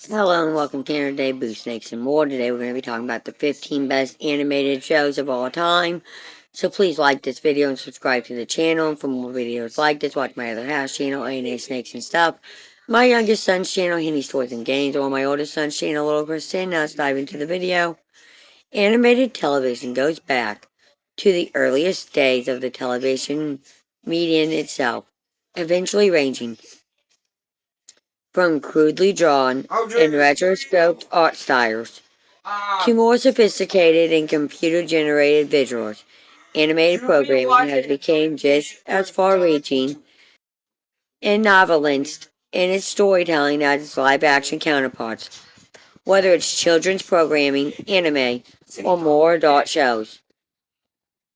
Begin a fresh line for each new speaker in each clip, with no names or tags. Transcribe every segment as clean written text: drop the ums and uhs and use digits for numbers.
Hello and welcome to Canada Day Boo Snakes and More. Today we're going to be talking about the 15 best animated shows of all time. So please like this video and subscribe to the channel. And for more videos like this, watch my other house channel, A&A Snakes and Stuff. My youngest son's channel, Henny's Toys and Games, or my oldest son's channel, Little Kristen. Now let's dive into the video. Animated television goes back to the earliest days of the television medium itself, eventually ranging from crudely drawn and rotoscoped art styles to more sophisticated and computer-generated visuals. Animated programming has become just as far-reaching and novelist in its storytelling as its live-action counterparts, whether it's children's programming, anime, or more adult shows.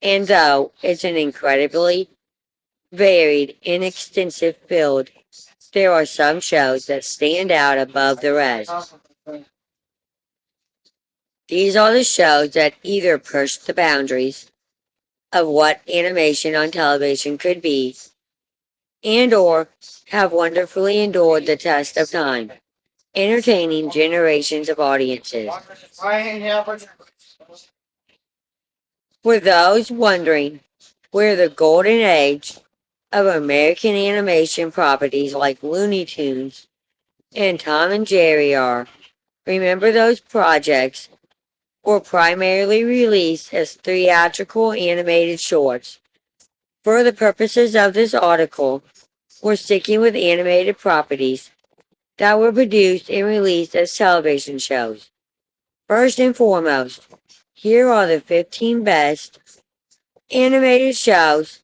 And though it's an incredibly varied and extensive field, there are some shows that stand out above the rest. These are the shows that either push the boundaries of what animation on television could be and or have wonderfully endured the test of time, entertaining generations of audiences. For those wondering where the golden age of American animation properties like Looney Tunes and Tom and Jerry are, remember those projects were primarily released as theatrical animated shorts. For the purposes of this article, we're sticking with animated properties that were produced and released as television shows. First and foremost, here are the 15 best animated shows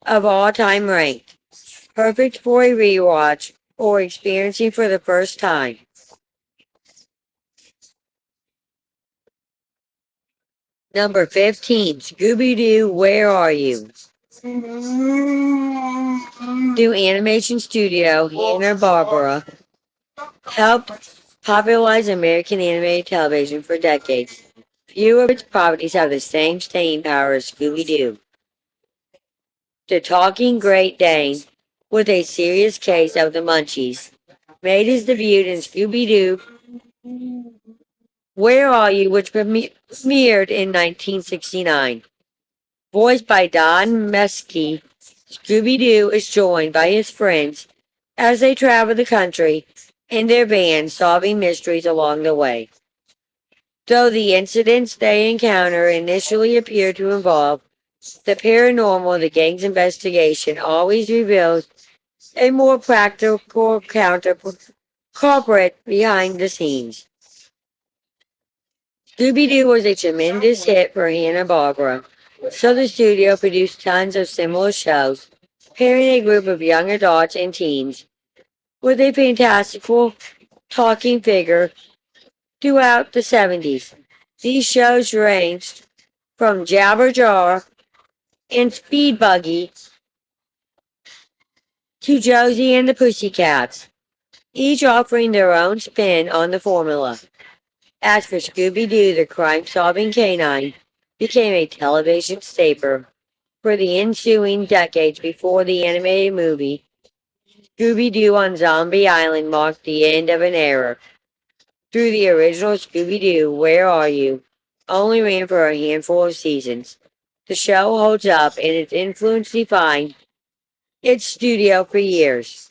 of all time ranked, perfect for a rewatch or experiencing for the first time. Number 15, Scooby-Doo, Where Are You? New Animation Studio, Hanna-Barbera, helped popularize American animated television for decades. Few of its properties have the same staying power as Scooby-Doo. The Talking Great Dane, with a serious case of the Munchies, made his debut in Scooby-Doo, Where Are You?, which premiered in 1969. Voiced by Don Mesky, Scooby-Doo is joined by his friends as they travel the country in their van, solving mysteries along the way. Though the incidents they encounter initially appear to involve the paranormal, the gang's investigation always reveals a more practical culprit behind the scenes. Scooby-Doo was a tremendous hit for Hanna-Barbera, so the studio produced tons of similar shows, pairing a group of young adults and teens with a fantastical talking figure throughout the 70s. These shows ranged from Jabberjaw and Speed Buggy to Josie and the Pussycats, each offering their own spin on the formula. As for Scooby-Doo, the crime-solving canine became a television staple for the ensuing decades. Before the animated movie, Scooby-Doo on Zombie Island marked the end of an era. Through the original Scooby-Doo, Where Are You? Only ran for a handful of seasons. The show holds up and its influence defined its studio for years.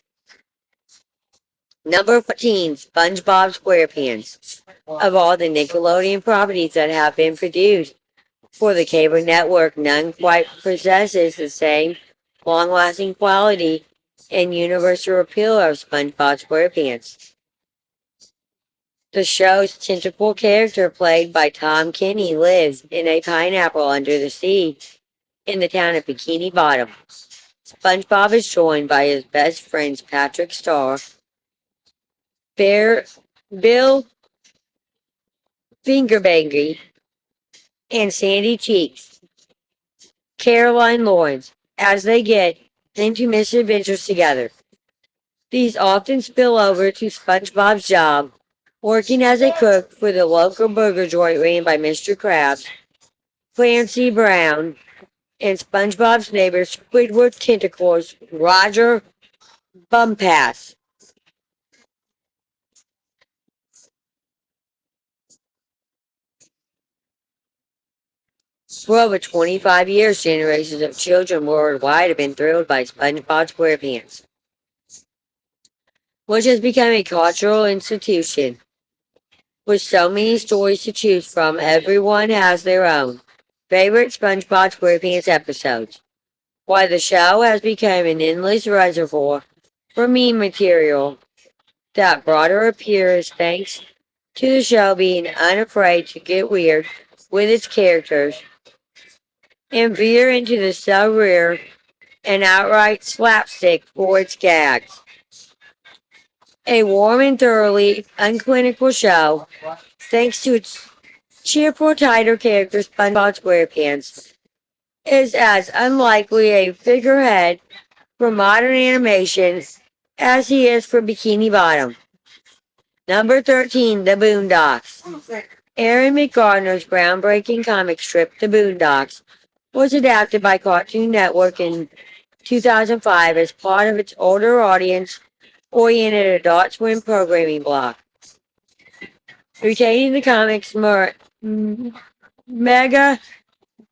Number 14, SpongeBob SquarePants. Of all the Nickelodeon properties that have been produced for the cable network, none quite possesses the same long-lasting quality and universal appeal of SpongeBob SquarePants. The show's tentacle character, played by Tom Kenny, lives in a pineapple under the sea in the town of Bikini Bottom. SpongeBob is joined by his best friends Patrick Star, Bill Fingerbangy, and Sandy Cheeks, Caroline Lawrence, as they get into misadventures together. These often spill over to SpongeBob's job, working as a cook for the local burger joint ran by Mr. Krabs, Clancy Brown, and SpongeBob's neighbor Squidward Tentacles, Roger Bumpass. For over 25 years, generations of children worldwide have been thrilled by SpongeBob SquarePants, which has become a cultural institution. With so many stories to choose from, everyone has their own favorite SpongeBob SquarePants episodes. While the show has become an endless reservoir for meme material that broader appears thanks to the show being unafraid to get weird with its characters and veer into the surreal and outright slapstick for its gags. A warm and thoroughly unclinical show, thanks to its cheerful tighter character SpongeBob SquarePants, is as unlikely a figurehead for modern animation as he is for Bikini Bottom. Number 13, The Boondocks. Aaron McGardner's groundbreaking comic strip, The Boondocks, was adapted by Cartoon Network in 2005 as part of its older audience-oriented Adult Swim programming block. Retaining the comic's mega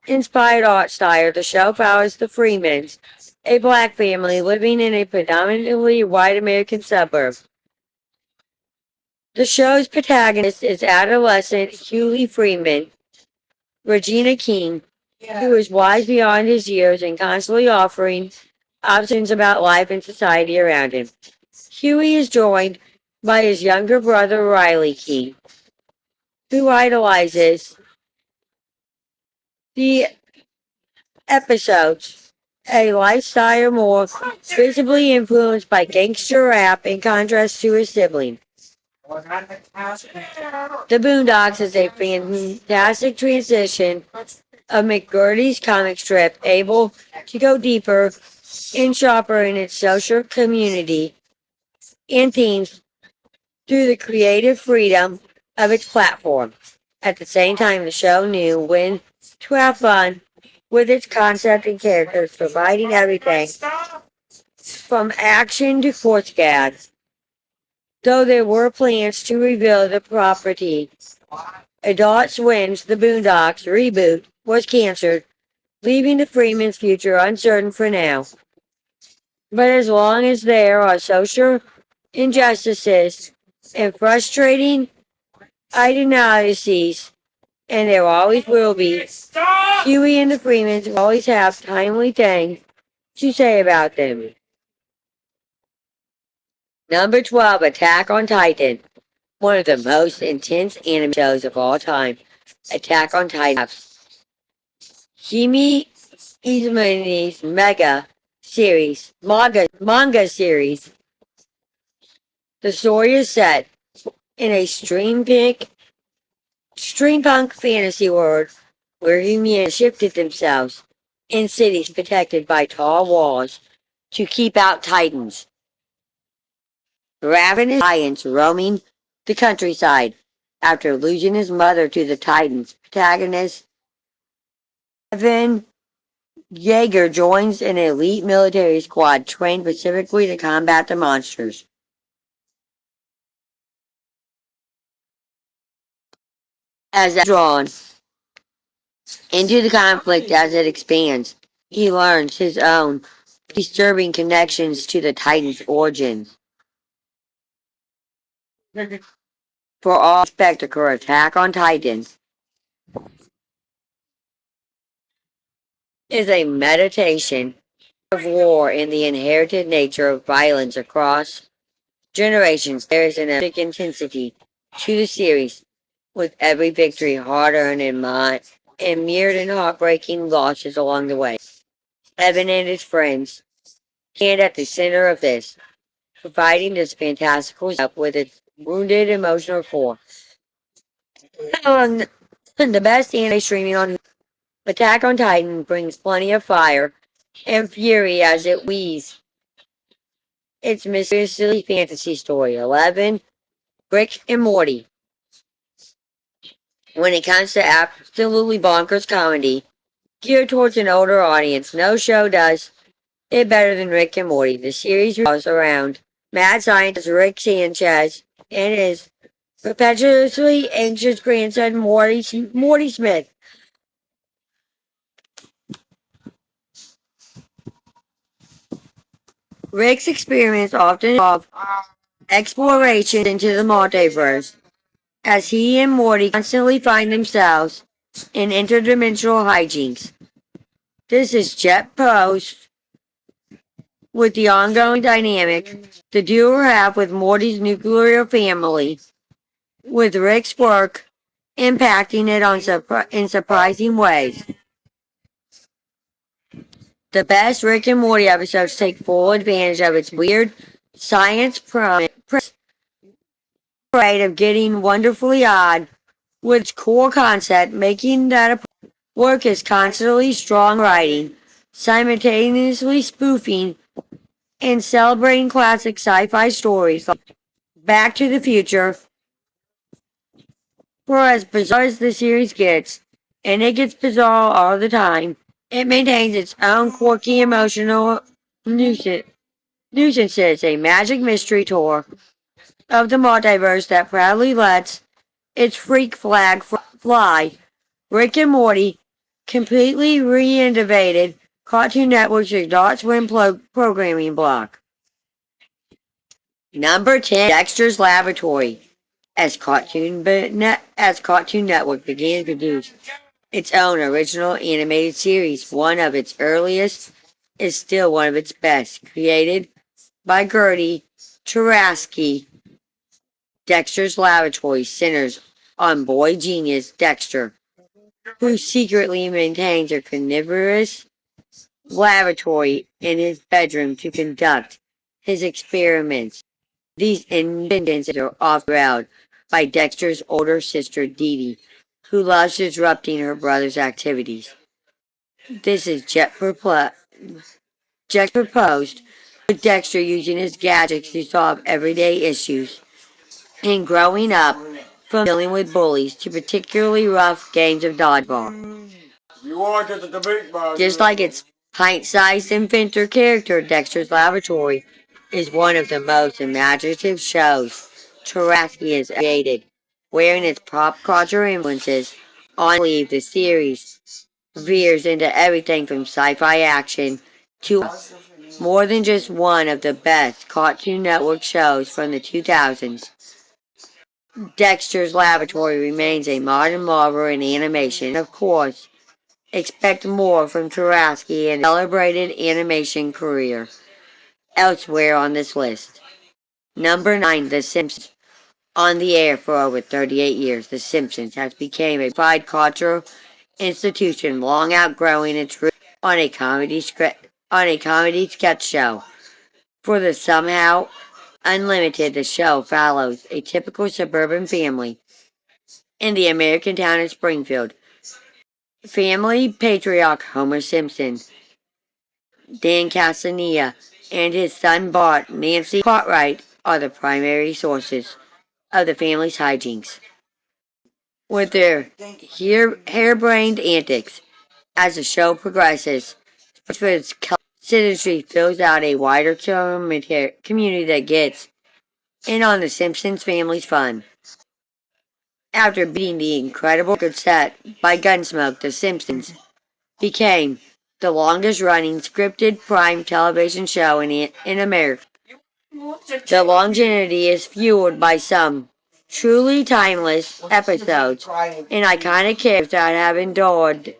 inspired art style, the show follows the Freemans, a black family living in a predominantly white American suburb. The show's protagonist is adolescent Huey Freeman, Regina King, who is wise beyond his years and constantly offering options about life and society around him. Huey is joined by his younger brother Riley King, who idolizes the episodes, a lifestyle more visibly influenced by gangster rap in contrast to his sibling. The Boondocks is a fantastic transition of McGurdy's comic strip, able to go deeper and sharper in its social community and themes through the creative freedom of its platform. At the same time, the show knew when to have fun with its concept and characters, providing everything from action to sports gags. Though there were plans to reveal the property, Adult Swim's The Boondocks reboot was canceled, leaving the Freeman's future uncertain for now. But as long as there are social injustices and frustrating ideologies, and there always will be, Huey and the Freemans will always have timely things to say about them. Number 12, Attack on Titan. One of the most intense anime shows of all time. Attack on Titan. Hime Izumi's manga series. The story is set in a steampunk fantasy world where humans shifted themselves in cities protected by tall walls to keep out titans. Ravenous giants roaming the countryside after losing his mother to the titans. Protagonist Evan Yeager joins an elite military squad trained specifically to combat the monsters. As drawn into the conflict as it expands, he learns his own disturbing connections to the Titans' origins. For all spectacle, Attack on Titan is a meditation of war and the inherited nature of violence across generations. There is an epic intensity to the series, with every victory hard-earned and mirrored in heartbreaking losses along the way. Evan and his friends stand at the center of this, providing this fantastical setup with its wounded emotional core. The best anime streaming on Attack on Titan brings plenty of fire and fury as it weaves its mysteriously fantasy story. 11. Rick and Morty. When it comes to absolutely bonkers comedy geared towards an older audience, no show does it better than Rick and Morty. The series revolves around mad scientist Rick Sanchez and his perpetually anxious grandson Morty Smith. Rick's experiments often involve exploration into the multiverse, as he and Morty constantly find themselves in interdimensional hijinks. This is Jet posed with the ongoing dynamic the duo have with Morty's nuclear family, with Rick's work impacting it in surprising ways. The best Rick and Morty episodes take full advantage of its weird science premise of getting wonderfully odd, with its core concept making that work is constantly strong writing, simultaneously spoofing and celebrating classic sci-fi stories like Back to the Future. For as bizarre as the series gets, and it gets bizarre all the time, it maintains its own quirky emotional nuisances, a magic mystery tour of the multiverse that proudly lets its freak flag fly. Rick and Morty, completely reinnovated Cartoon Network's Adult Swim programming block. Number 10, Dexter's Laboratory. As Cartoon Network began to produce its own original animated series, one of its earliest is still one of its best, created by Gertie Tarasky. Dexter's Laboratory centers on boy genius Dexter, who secretly maintains a carnivorous laboratory in his bedroom to conduct his experiments. These inventions are often carried by Dexter's older sister Dee Dee, who loves disrupting her brother's activities. This is Jet proposed, with Dexter using his gadgets to solve everyday issues, and growing up from dealing with bullies to particularly rough games of dodgeball. Just like its pint-sized inventor character, Dexter's Laboratory is one of the most imaginative shows Tarasky has created, wearing its pop culture influences on sleeve. The series veers into everything from sci-fi action to more than just one of the best Cartoon Network shows from the 2000s. Dexter's Laboratory remains a modern marvel in animation. Of course, expect more from Tarasky and his celebrated animation career. Elsewhere on this list. Number 9, The Simpsons. On the air for over 38 years, The Simpsons has become a verified cultural institution, long outgrowing its roots on a comedy sketch show. For the Somehow Unlimited, the show follows a typical suburban family in the American town of Springfield. Family patriarch Homer Simpson, Dan Castellaneta, and his son Bart, Nancy Cartwright, are the primary sources of the family's hijinks. With their harebrained antics, as the show progresses, Springfield's citizenry fills out a wider community that gets in on the Simpsons family's fun. After beating the incredible record set by Gunsmoke, The Simpsons became the longest-running scripted prime television show in America. The longevity is fueled by some truly timeless episodes and iconic characters that have endured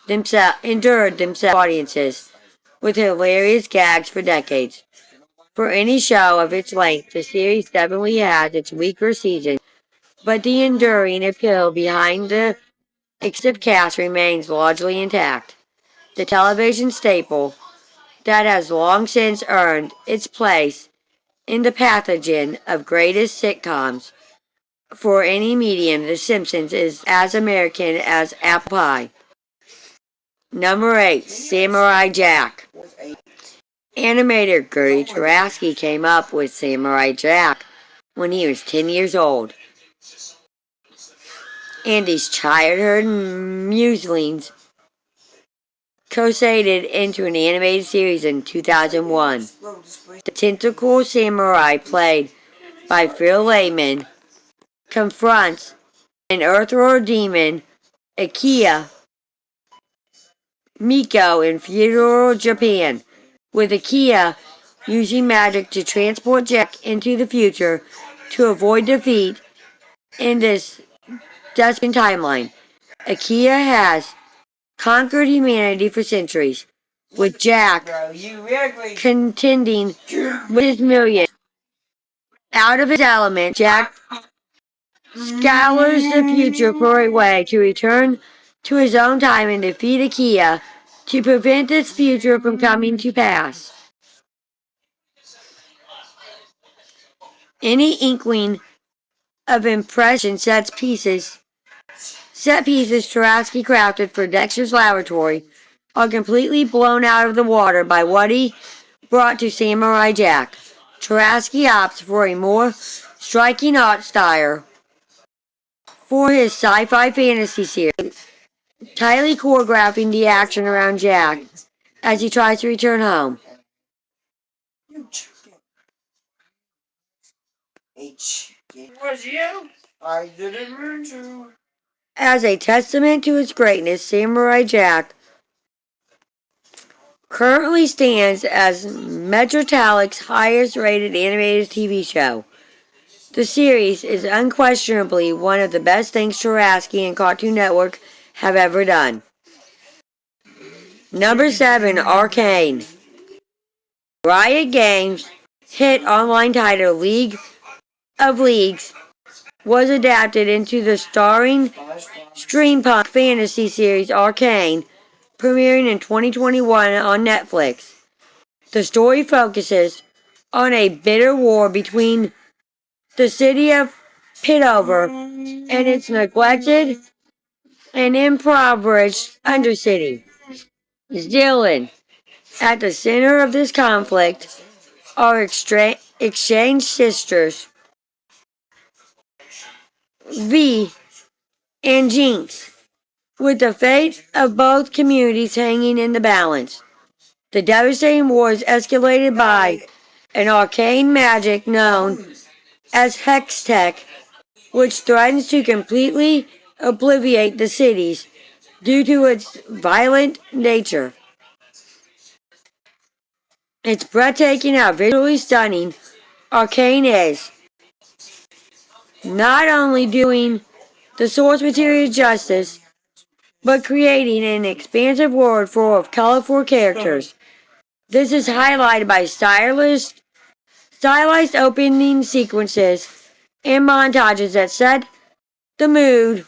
themselves audiences with hilarious gags for decades. For any show of its length, the series definitely has its weaker seasons, but the enduring appeal behind the extensive cast remains largely intact. The television staple that has long since earned its place in the pathogen of greatest sitcoms for any medium, The Simpsons is as American as apple pie. Number 8, Samurai Jack. Animator Gertie Tarasky came up with Samurai Jack when he was 10 years old. And his childhood musings crusaded into an animated series in 2001. The tentacle samurai, played by Phil Lehman, confronts an earthworld demon, Ikea Miko, in feudal Japan, with Ikea using magic to transport Jack into the future to avoid defeat in this dystopian timeline. Akia has conquered humanity for centuries, with Jack contending with his millions. Out of his element, Jack scours the future for a way to return to his own time and defeat Akia to prevent this future from coming to pass. Any inkling of impression set pieces Tarasky crafted for Dexter's laboratory are completely blown out of the water by what he brought to Samurai Jack. Tarasky opts for a more striking art style for his sci-fi fantasy series, tightly choreographing the action around Jack as he tries to return home. As a testament to its greatness, Samurai Jack currently stands as Metrotalic's highest rated animated TV show. The series is unquestionably one of the best things Tarasky and Cartoon Network have ever done. Number 7, Arcane. Riot Games' hit online title League of Leagues was adapted into the starring steampunk fantasy series Arcane, premiering in 2021 on Netflix. The story focuses on a bitter war between the city of Pitover and its neglected and impoverished undercity. Dylan, at the center of this conflict, are exchange sisters V and Jinx, with the fate of both communities hanging in the balance. The devastating war is escalated by an arcane magic known as Hextech, which threatens to completely obliterate the cities due to its violent nature. It's breathtaking how visually stunning Arcane is, not only doing the source material justice, but creating an expansive world full of colorful characters. This is highlighted by stylized opening sequences and montages that set the mood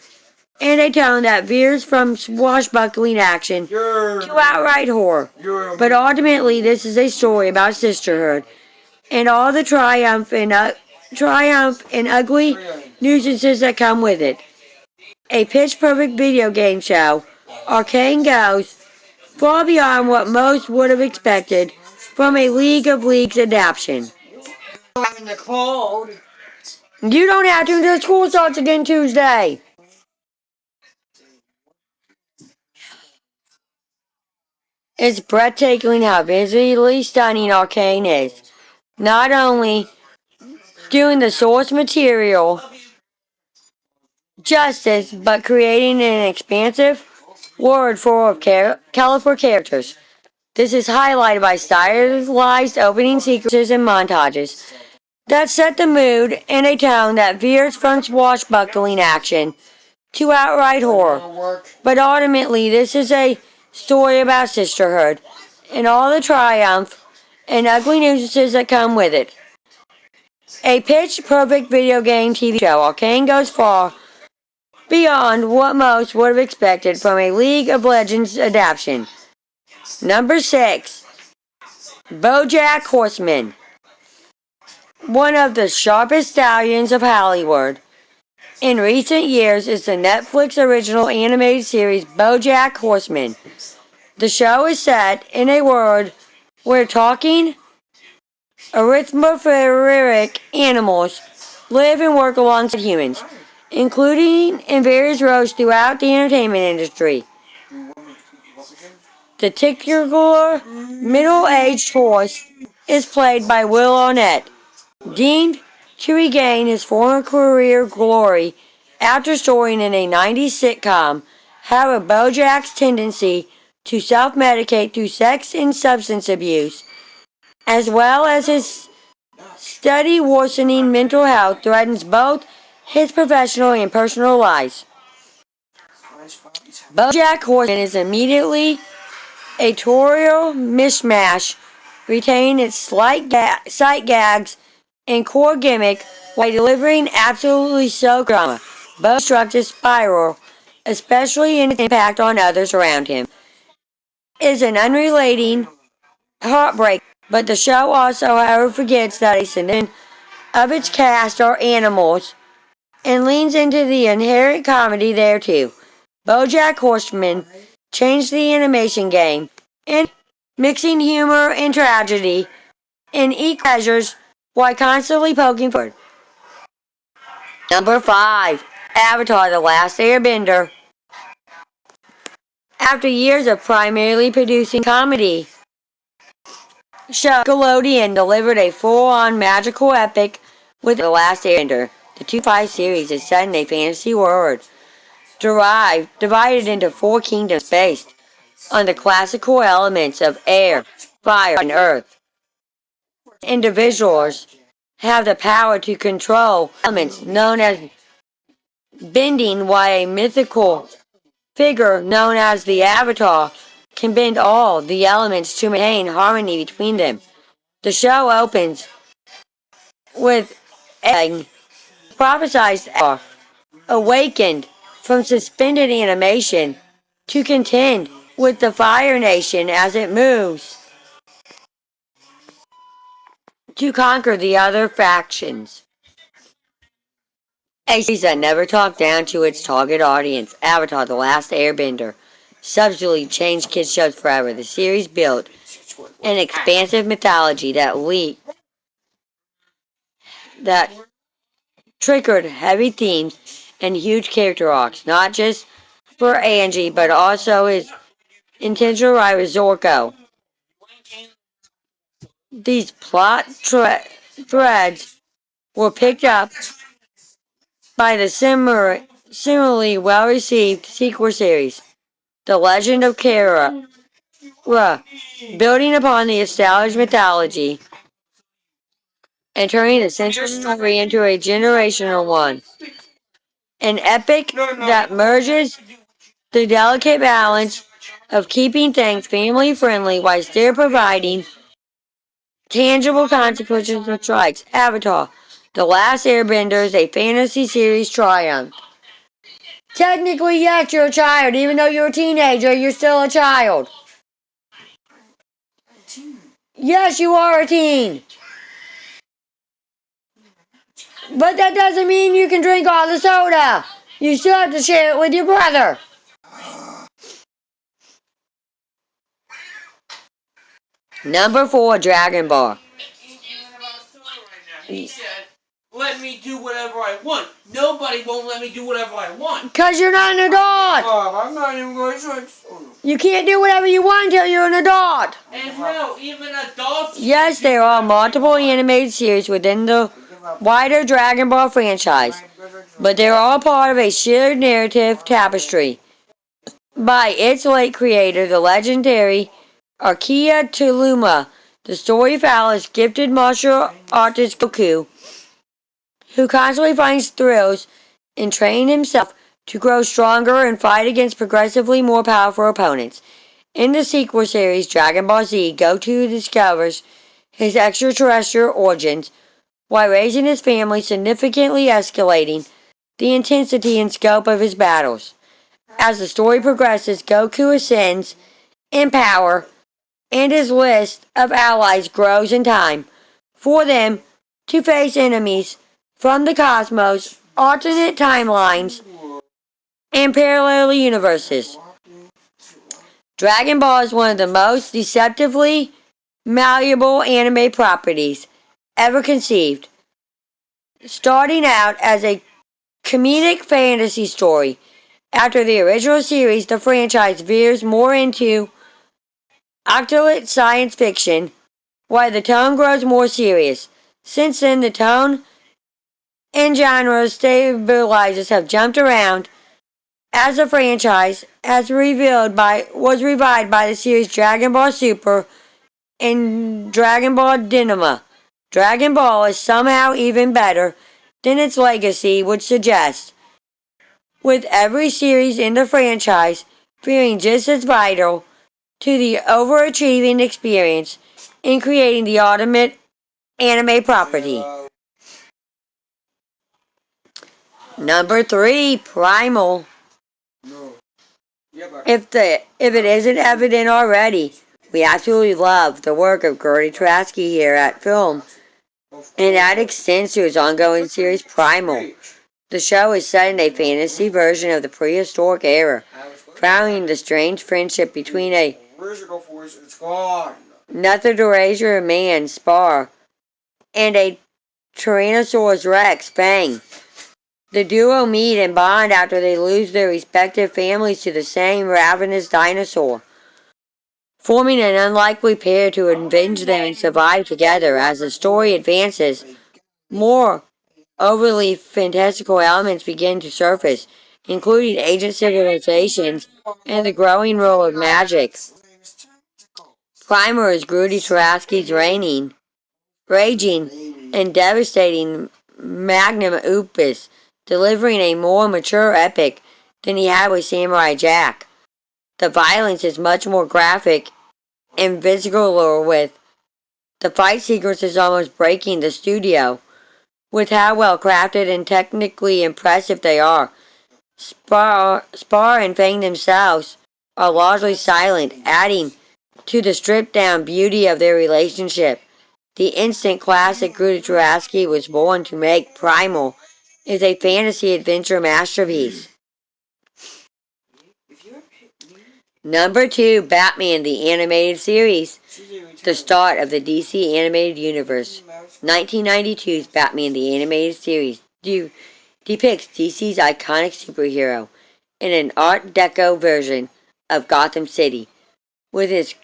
and a tone that veers from swashbuckling action to outright horror. But ultimately, this is a story about sisterhood and all the triumph and ugly nuisances that come with it. A pitch-perfect video game show, Arcane goes far beyond what most would have expected from a League of Leagues adaptation. You don't have to until school starts again Tuesday. It's breathtaking how visually stunning Arcane is. Not only doing the source material justice, but creating an expansive world full of colorful characters. This is highlighted by stylized opening sequences and montages that set the mood and a tone that veers from swashbuckling action to outright horror. But ultimately, this is a story about sisterhood and all the triumph and ugly nuisances that come with it. A pitch-perfect video game TV show, Arcane goes far beyond what most would have expected from a League of Legends adaptation. Number 6, BoJack Horseman. One of the sharpest stallions of Hollywood in recent years is the Netflix original animated series BoJack Horseman. The show is set in a world where talking, arithmophoretic animals live and work alongside humans, including in various roles throughout the entertainment industry. The titular middle-aged horse is played by Will Arnett, deemed to regain his former career glory after starring in a 90s sitcom. However, BoJack's tendency to self-medicate through sex and substance abuse as well as his steady worsening mental health, threatens both his professional and personal lives. BoJack Horseman is immediately a tutorial mishmash, retaining its sight gags and core gimmick while delivering absolutely so drama. BoJack's destructive spiral, especially in its impact on others around him, is an unrelating heartbreak, but the show also, however, forgets that a significant of its cast are animals and leans into the inherent comedy there too. BoJack Horseman changed the animation game in mixing humor and tragedy in equal measures while constantly poking forward. Number 5. Avatar: The Last Airbender. After years of primarily producing comedy, show Nickelodeon delivered a full-on magical epic with The Last Airbender. The 2-5 series is set in a fantasy world divided into 4 kingdoms based on the classical elements of air, fire, and earth. Individuals have the power to control elements known as bending, while a mythical figure known as the Avatar can bend all the elements to maintain harmony between them. The show opens with a prophesized Avatar awakened from suspended animation to contend with the Fire Nation as it moves to conquer the other factions. A series that never talked down to its target audience, Avatar: The Last Airbender, substantially changed kids' shows forever. The series built an expansive mythology that triggered heavy themes and huge character arcs, not just for Angie, but also his intentional rival Zorko. These plot threads were picked up by the similarly well-received sequel series, The Legend of Korra, building upon the established mythology and turning the central story into a generational one. An epic that merges the delicate balance of keeping things family friendly while still providing tangible consequences for strikes. Avatar: The Last Airbender is a fantasy series triumph. Technically, yes, you're a child. Even though you're a teenager, you're still a child. Yes, you are a teen. But that doesn't mean you can drink all the soda. You still have to share it with your brother. Number 4, Dragon Ball.
He said, let me do whatever I want. Nobody won't let me do whatever I want.
Because you're not an adult.
I'm not even going to.
You can't do whatever you want until you're an adult.
And no, even adults.
Yes, there are multiple animated series within the wider Dragon Ball franchise, but they're all part of a shared narrative tapestry by its late creator, the legendary Akira Toriyama. The story follows gifted martial artist Goku, who constantly finds thrills in training himself to grow stronger and fight against progressively more powerful opponents. In the sequel series, Dragon Ball Z, Goku discovers his extraterrestrial origins while raising his family, significantly escalating the intensity and scope of his battles. As the story progresses, Goku ascends in power, and his list of allies grows in time for them to face enemies from the cosmos, alternate timelines, and parallel universes. Dragon Ball is one of the most deceptively malleable anime properties ever conceived. Starting out as a comedic fantasy story, after the original series, the franchise veers more into occultic science fiction, while the tone grows more serious. Since then, the tone and genre stabilizers have jumped around as the franchise was revived by the series Dragon Ball Super and Dragon Ball Dynama. Dragon Ball is somehow even better than its legacy would suggest, with every series in the franchise feeling just as vital to the overachieving experience in creating the ultimate anime property. Number 3, Primal. If it isn't evident already, we absolutely love the work of Gertie Traskey here at Film, and that extends to his ongoing series Primal. The show is set in a fantasy version of the prehistoric era, following the strange friendship between a Neanderthal man, Spar, and a Tyrannosaurus Rex, Fang. The duo meet and bond after they lose their respective families to the same ravenous dinosaur, forming an unlikely pair to avenge them and survive together. As the story advances, more overly fantastical elements begin to surface, including ancient civilizations and the growing role of magic. Primer is Grudy Tarasky's raging, and devastating magnum opus, delivering a more mature epic than he had with Samurai Jack. The violence is much more graphic and visceral, with the fight sequences almost breaking the studio, with how well crafted and technically impressive they are. Spar and Fang themselves are largely silent, adding to the stripped down beauty of their relationship. The instant classic Grudy Tarasky was born to make. Primal is a fantasy adventure masterpiece. Number 2, Batman the Animated Series. The start of the DC Animated Universe. 1992's Batman the Animated Series depicts DC's iconic superhero in an Art Deco version of Gotham City. With its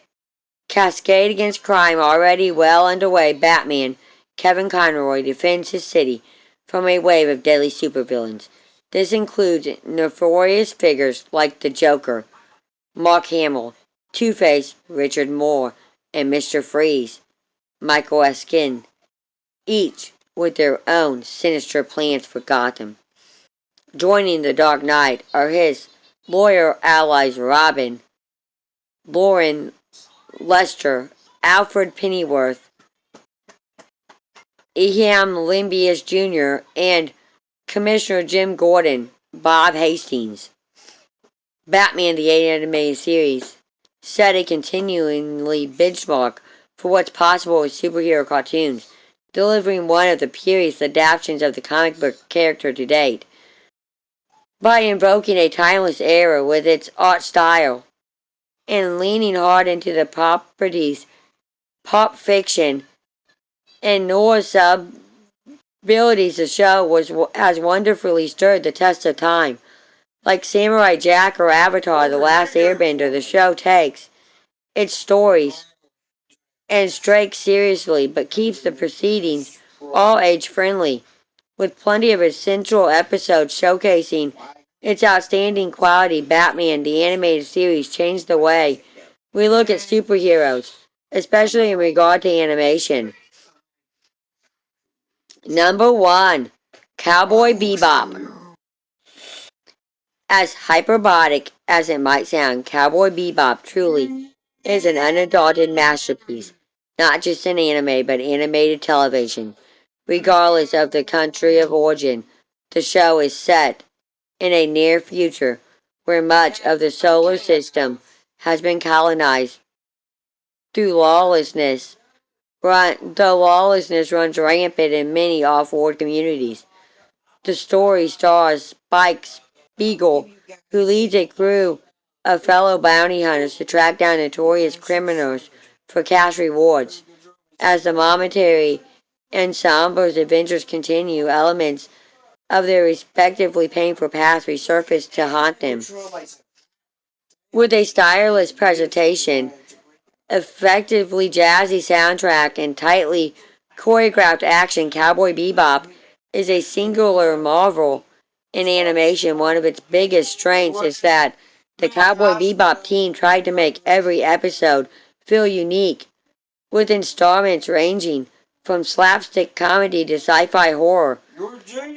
cascade against crime already well underway, Batman, Kevin Conroy, defends his city from a wave of deadly supervillains. This includes nefarious figures like the Joker, Mark Hamill, Two-Face, Richard Moore, and Mr. Freeze, Michael Eskin, each with their own sinister plans for Gotham. Joining the Dark Knight are his lawyer allies Robin, Lauren Lester, Alfred Pennyworth, Eham Limbius Jr., and Commissioner Jim Gordon, Bob Hastings. Batman the Animated Series set a continuingly benchmark for what's possible with superhero cartoons, delivering one of the purest adaptations of the comic book character to date. By invoking a timeless era with its art style and leaning hard into the properties, pop fiction, and noir abilities, the show has wonderfully stood the test of time. Like Samurai Jack or Avatar: The Last Airbender, the show takes its stories and strikes seriously, but keeps the proceedings all age friendly, with plenty of essential episodes showcasing its outstanding quality. Batman the Animated Series changed the way we look at superheroes, especially in regard to animation. Number 1, Cowboy Bebop. As hyperbolic as it might sound, Cowboy Bebop truly is an unadulterated masterpiece, not just in anime but animated television. Regardless of the country of origin, the show is set in a near future where much of the solar system has been colonized through lawlessness. The lawlessness runs rampant in many off-world communities. The story stars Spike Spiegel, who leads a crew of fellow bounty hunters to track down notorious criminals for cash rewards. As the momentary ensemble's adventures continue, elements of their respectively painful paths resurface to haunt them. With a stylish presentation, effectively jazzy soundtrack, and tightly choreographed action, Cowboy Bebop is a singular marvel in animation. One of its biggest strengths is that the Cowboy Bebop team tried to make every episode feel unique, with installments ranging from slapstick comedy to sci-fi horror.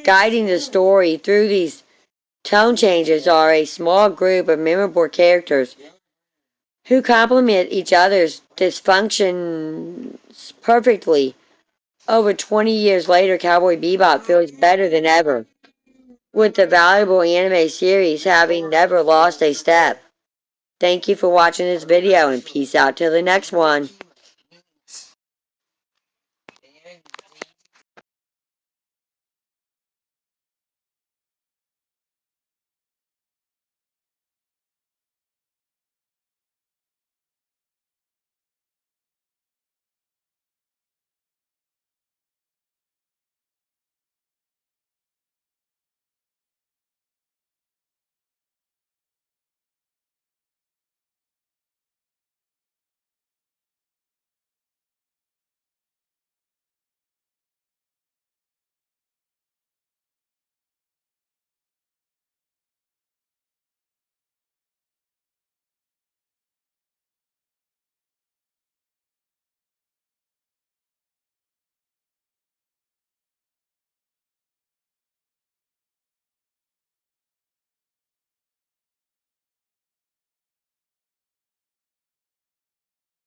Guiding the story through these tone changes are a small group of memorable characters who complement each other's dysfunctions perfectly. Over 20 years later, Cowboy Bebop feels better than ever, with the valuable anime series having never lost a step. Thank you for watching this video, and peace out till the next one.